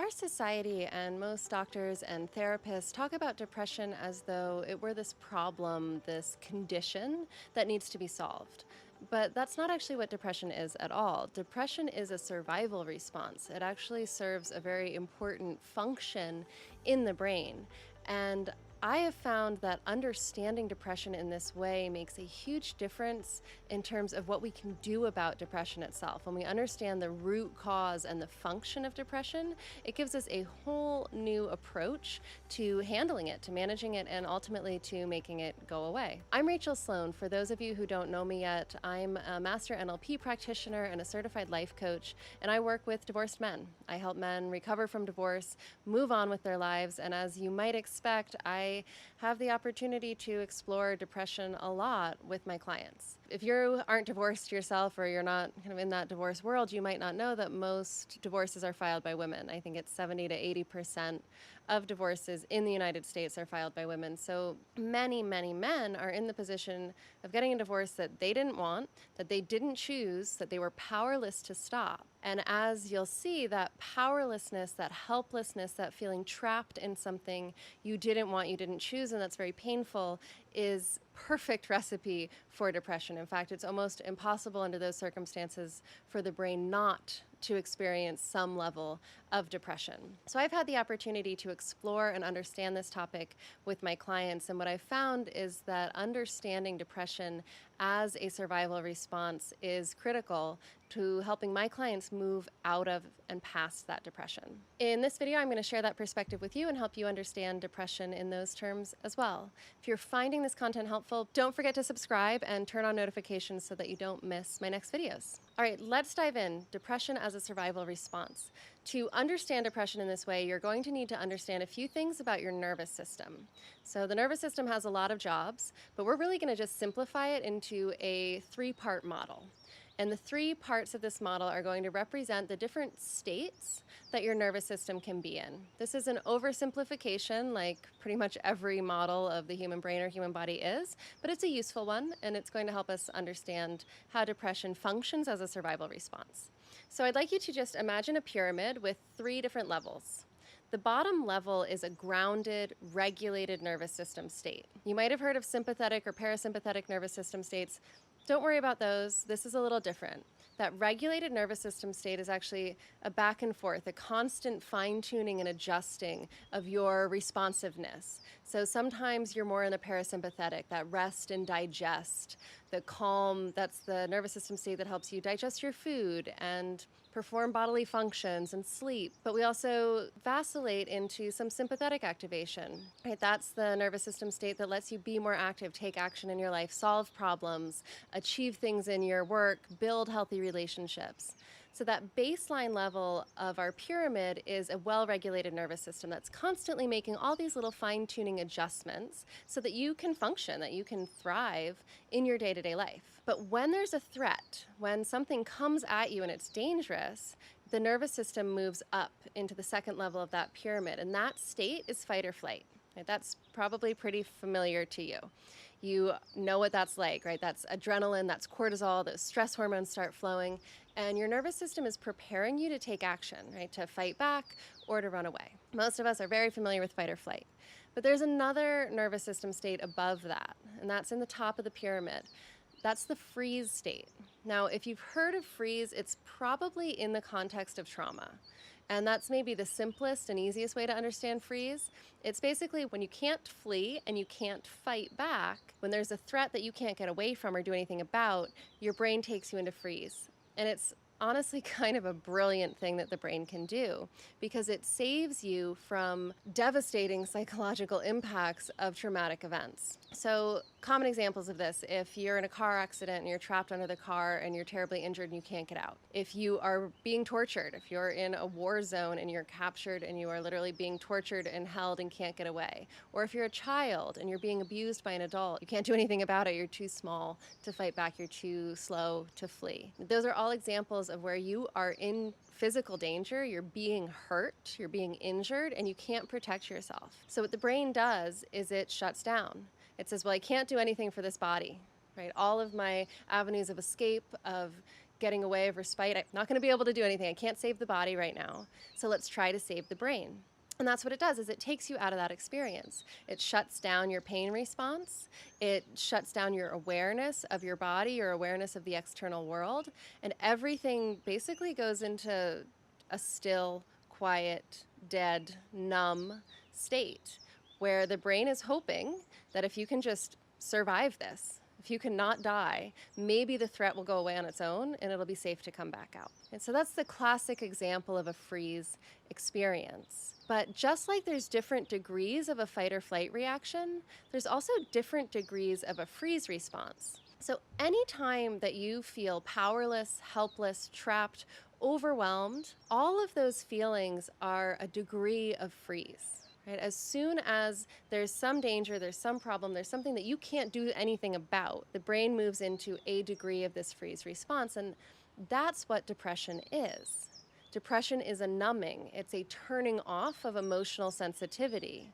Our society and most doctors and therapists talk about depression as though it were this problem, this condition that needs to be solved. But that's not actually what depression is at all. Depression is a survival response. It actually serves a very important function in the brain. And I have found that understanding depression in this way makes a huge difference in terms of what we can do about depression itself. When we understand the root cause and the function of depression, it gives us a whole new approach to handling it, to managing it, and ultimately to making it go away. I'm Rachael Sloan. For those of you who don't know me yet, I'm a master NLP practitioner and a certified life coach, and I work with divorced men. I help men recover from divorce, move on with their lives, and as you might expect, I have the opportunity to explore depression a lot with my clients. If you aren't divorced yourself or you're not kind of in that divorce world, you might not know that most divorces are filed by women. I think it's 70 to 80% of divorces in the United States are filed by women. So many, many men are in the position of getting a divorce that they didn't want, that they didn't choose, that they were powerless to stop. And as you'll see, that powerlessness, that helplessness, that feeling trapped in something you didn't want, you didn't choose, and that's very painful, is perfect recipe for depression. In fact, it's almost impossible under those circumstances for the brain not to experience some level of depression. So I've had the opportunity to explore and understand this topic with my clients, and what I've found is that understanding depression as a survival response is critical to helping my clients move out of and past that depression. In this video, I'm going to share that perspective with you and help you understand depression in those terms as well. If you're finding this content helpful, don't forget to subscribe and turn on notifications so that you don't miss my next videos. All right, let's dive in. Depression as a survival response. To understand depression in this way, you're going to need to understand a few things about your nervous system. So the nervous system has a lot of jobs, but we're really going to just simplify it into a three-part model. And the three parts of this model are going to represent the different states that your nervous system can be in. This is an oversimplification, like pretty much every model of the human brain or human body is, but it's a useful one, and it's going to help us understand how depression functions as a survival response. So I'd like you to just imagine a pyramid with three different levels. The bottom level is a grounded, regulated nervous system state. You might have heard of sympathetic or parasympathetic nervous system states. Don't worry about those. This is a little different. That regulated nervous system state is actually a back and forth, a constant fine-tuning and adjusting of your responsiveness. So sometimes you're more in the parasympathetic, that rest and digest, the calm, that's the nervous system state that helps you digest your food and perform bodily functions and sleep. But we also vacillate into some sympathetic activation, right? That's the nervous system state that lets you be more active, take action in your life, solve problems, achieve things in your work, build healthy relationships. So that baseline level of our pyramid is a well-regulated nervous system that's constantly making all these little fine-tuning adjustments so that you can function, that you can thrive in your day-to-day life. But when there's a threat, when something comes at you and it's dangerous, the nervous system moves up into the second level of that pyramid, and that state is fight or flight. Right? That's probably pretty familiar to you. You know what that's like, right? That's adrenaline, that's cortisol, those stress hormones start flowing, and your nervous system is preparing you to take action, right? To fight back or to run away. Most of us are very familiar with fight or flight. But there's another nervous system state above that, and that's in the top of the pyramid. That's the freeze state. Now, if you've heard of freeze, it's probably in the context of trauma. And that's maybe the simplest and easiest way to understand freeze. It's basically when you can't flee and you can't fight back, when there's a threat that you can't get away from or do anything about, your brain takes you into freeze. And it's honestly kind of a brilliant thing that the brain can do because it saves you from devastating psychological impacts of traumatic events. So common examples of this, if you're in a car accident and you're trapped under the car and you're terribly injured and you can't get out. If you are being tortured, if you're in a war zone and you're captured and you are literally being tortured and held and can't get away. Or if you're a child and you're being abused by an adult, you can't do anything about it, you're too small to fight back, you're too slow to flee. Those are all examples of where you are in physical danger, you're being hurt, you're being injured, and you can't protect yourself. So what the brain does is it shuts down. It says, well, I can't do anything for this body, right? All of my avenues of escape, of getting away, of respite. I'm not going to be able to do anything. I can't save the body right now. So let's try to save the brain. And that's what it does, is it takes you out of that experience. It shuts down your pain response. It shuts down your awareness of your body, your awareness of the external world. And everything basically goes into a still, quiet, dead, numb state where the brain is hoping that if you can just survive this, if you cannot die, maybe the threat will go away on its own and it'll be safe to come back out. And so that's the classic example of a freeze experience. But just like there's different degrees of a fight or flight reaction, there's also different degrees of a freeze response. So anytime that you feel powerless, helpless, trapped, overwhelmed, all of those feelings are a degree of freeze. Right? As soon as there's some danger, there's some problem, there's something that you can't do anything about, the brain moves into a degree of this freeze response. And that's what depression is. Depression is a numbing. It's a turning off of emotional sensitivity.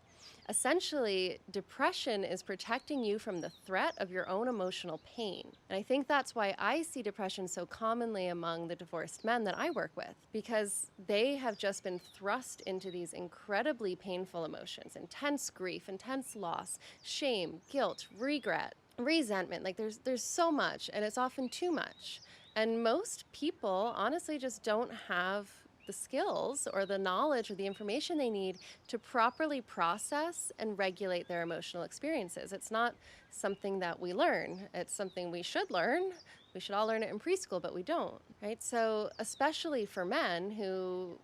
Essentially, depression is protecting you from the threat of your own emotional pain. And I think that's why I see depression so commonly among the divorced men that I work with, because they have just been thrust into these incredibly painful emotions, intense grief, intense loss, shame, guilt, regret, resentment. Like there's so much, and it's often too much. And most people honestly just don't have the skills or the knowledge or the information they need to properly process and regulate their emotional experiences. It's not something that we learn. It's something we should learn. We should all learn it in preschool, but we don't, right? So especially for men who,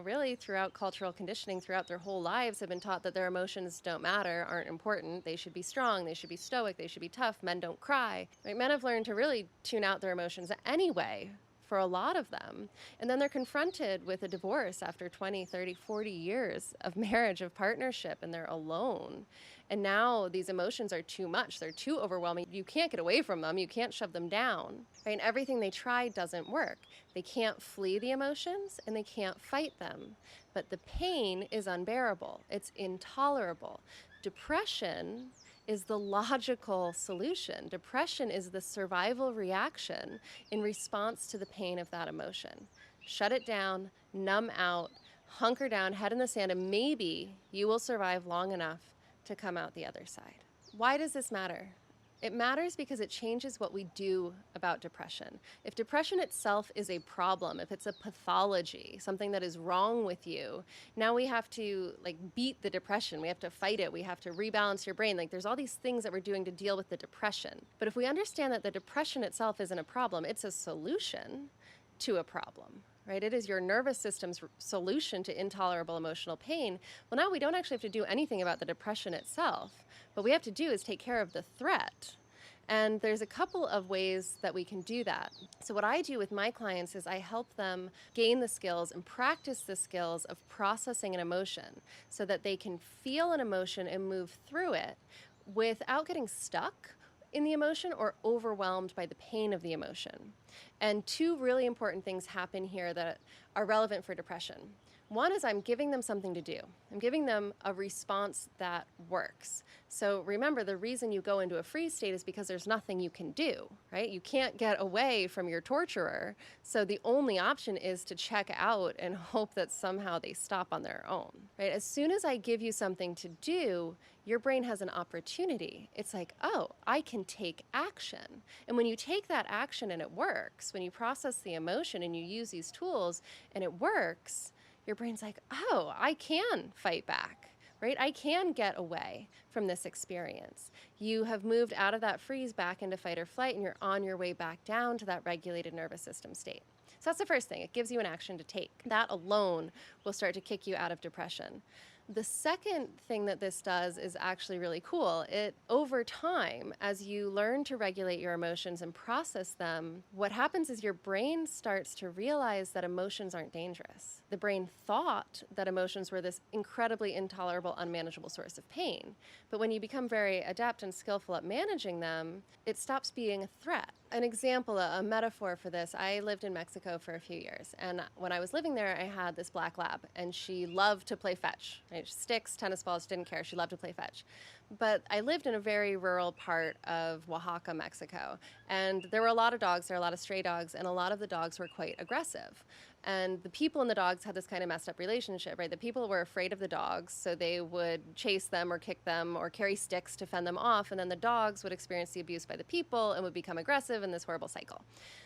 really throughout cultural conditioning, throughout their whole lives have been taught that their emotions don't matter, aren't important. They should be strong. They should be stoic. They should be tough. Men don't cry. Right? Men have learned to really tune out their emotions anyway, for a lot of them. And then they're confronted with a divorce after 20, 30, 40 years of marriage, of partnership, and they're alone. And now these emotions are too much. They're too overwhelming. You can't get away from them. You can't shove them down. Right? And everything they try doesn't work. They can't flee the emotions and they can't fight them. But the pain is unbearable. It's intolerable. Depression is the logical solution. Depression is the survival reaction in response to the pain of that emotion. Shut it down, numb out, hunker down, head in the sand, and maybe you will survive long enough to come out the other side. Why does this matter? It matters because it changes what we do about depression. If depression itself is a problem, if it's a pathology, something that is wrong with you, now we have to beat the depression. We have to fight it. We have to rebalance your brain. There's all these things that we're doing to deal with the depression. But if we understand that the depression itself isn't a problem, it's a solution to a problem. Right? It is your nervous system's solution to intolerable emotional pain. Well, now we don't actually have to do anything about the depression itself. What we have to do is take care of the threat. And there's a couple of ways that we can do that. So what I do with my clients is I help them gain the skills and practice the skills of processing an emotion so that they can feel an emotion and move through it without getting stuck in the emotion or overwhelmed by the pain of the emotion. And two really important things happen here that are relevant for depression. One is I'm giving them something to do. I'm giving them a response that works. So remember, the reason you go into a freeze state is because there's nothing you can do, right? You can't get away from your torturer. So the only option is to check out and hope that somehow they stop on their own, right? As soon as I give you something to do, your brain has an opportunity. It's like, oh, I can take action. And when you take that action and it works, when you process the emotion and you use these tools and it works, your brain's like, oh, I can fight back, right? I can get away from this experience. You have moved out of that freeze back into fight or flight, and you're on your way back down to that regulated nervous system state. So that's the first thing. It gives you an action to take. That alone will start to kick you out of depression. The second thing that this does is actually really cool. It, over time, as you learn to regulate your emotions and process them, what happens is your brain starts to realize that emotions aren't dangerous. The brain thought that emotions were this incredibly intolerable, unmanageable source of pain. But when you become very adept and skillful at managing them, it stops being a threat. An example, a metaphor for this, I lived in Mexico for a few years. And when I was living there, I had this black lab, and she loved to play fetch. Right? right? Sticks, tennis balls, didn't care. She loved to play fetch. But I lived in a very rural part of Oaxaca, Mexico, and there were a lot of dogs, there were a lot of stray dogs, and a lot of the dogs were quite aggressive. And the people and the dogs had this kind of messed up relationship, right? The people were afraid of the dogs, so they would chase them or kick them or carry sticks to fend them off, and then the dogs would experience the abuse by the people and would become aggressive in this horrible cycle.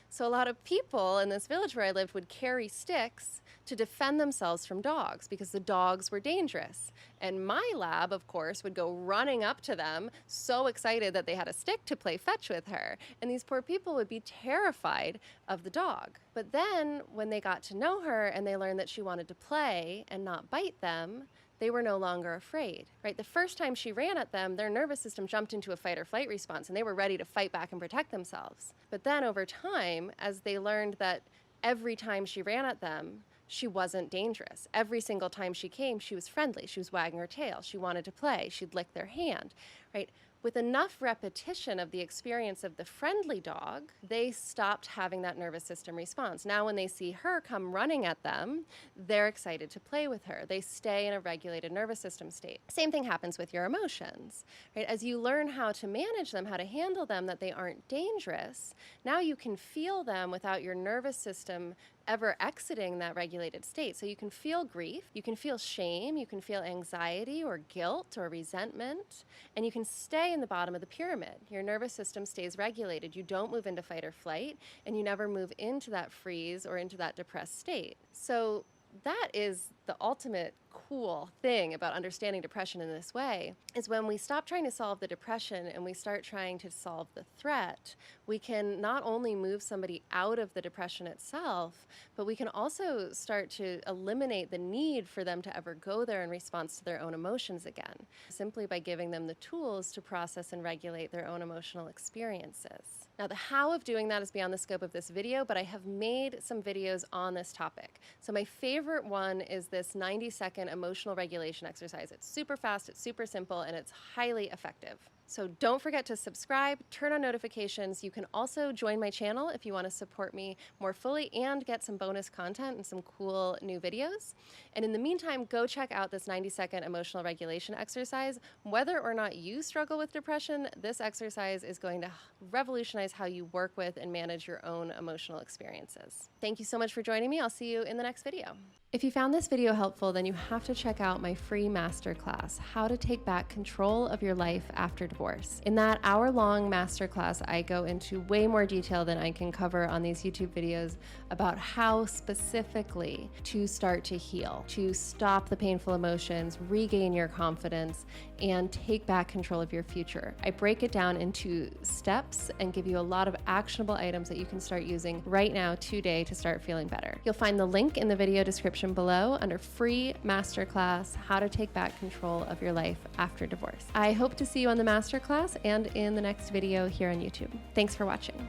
So a lot of people in this village where I lived would carry sticks to defend themselves from dogs because the dogs were dangerous. And my lab, of course, would go running up to them, so excited that they had a stick to play fetch with her. And these poor people would be terrified of the dog. But then when they got to know her and they learned that she wanted to play and not bite them, they were no longer afraid, right? The first time she ran at them, their nervous system jumped into a fight or flight response and they were ready to fight back and protect themselves. But then over time, as they learned that every time she ran at them, she wasn't dangerous. Every single time she came, she was friendly. She was wagging her tail. She wanted to play. She'd lick their hand, right? With enough repetition of the experience of the friendly dog, they stopped having that nervous system response. Now when they see her come running at them, they're excited to play with her. They stay in a regulated nervous system state. Same thing happens with your emotions, right? As you learn how to manage them, how to handle them, that they aren't dangerous, now you can feel them without your nervous system ever exiting that regulated state. So you can feel grief, you can feel shame, you can feel anxiety or guilt or resentment, and you can stay in the bottom of the pyramid. Your nervous system stays regulated. You don't move into fight or flight, and you never move into that freeze or into that depressed state. So that is the ultimate cool thing about understanding depression in this way, is when we stop trying to solve the depression and we start trying to solve the threat, we can not only move somebody out of the depression itself, but we can also start to eliminate the need for them to ever go there in response to their own emotions again, simply by giving them the tools to process and regulate their own emotional experiences. Now, the how of doing that is beyond the scope of this video, but I have made some videos on this topic. So my favorite one is this 90-second emotional regulation exercise. It's super fast, it's super simple, and it's highly effective. So don't forget to subscribe, turn on notifications. You can also join my channel if you want to support me more fully and get some bonus content and some cool new videos. And in the meantime, go check out this 90-second emotional regulation exercise. Whether or not you struggle with depression, this exercise is going to revolutionize how you work with and manage your own emotional experiences. Thank you so much for joining me. I'll see you in the next video. If you found this video helpful, then you have to check out my free masterclass, How to Take Back Control of Your Life After Divorce. In that hour-long masterclass, I go into way more detail than I can cover on these YouTube videos about how specifically to start to heal, to stop the painful emotions, regain your confidence, and take back control of your future. I break it down into steps and give you a lot of actionable items that you can start using right now today to start feeling better. You'll find the link in the video description below under free masterclass, How to Take Back Control of Your Life After Divorce. I hope to see you on the masterclass and in the next video here on YouTube. Thanks for watching.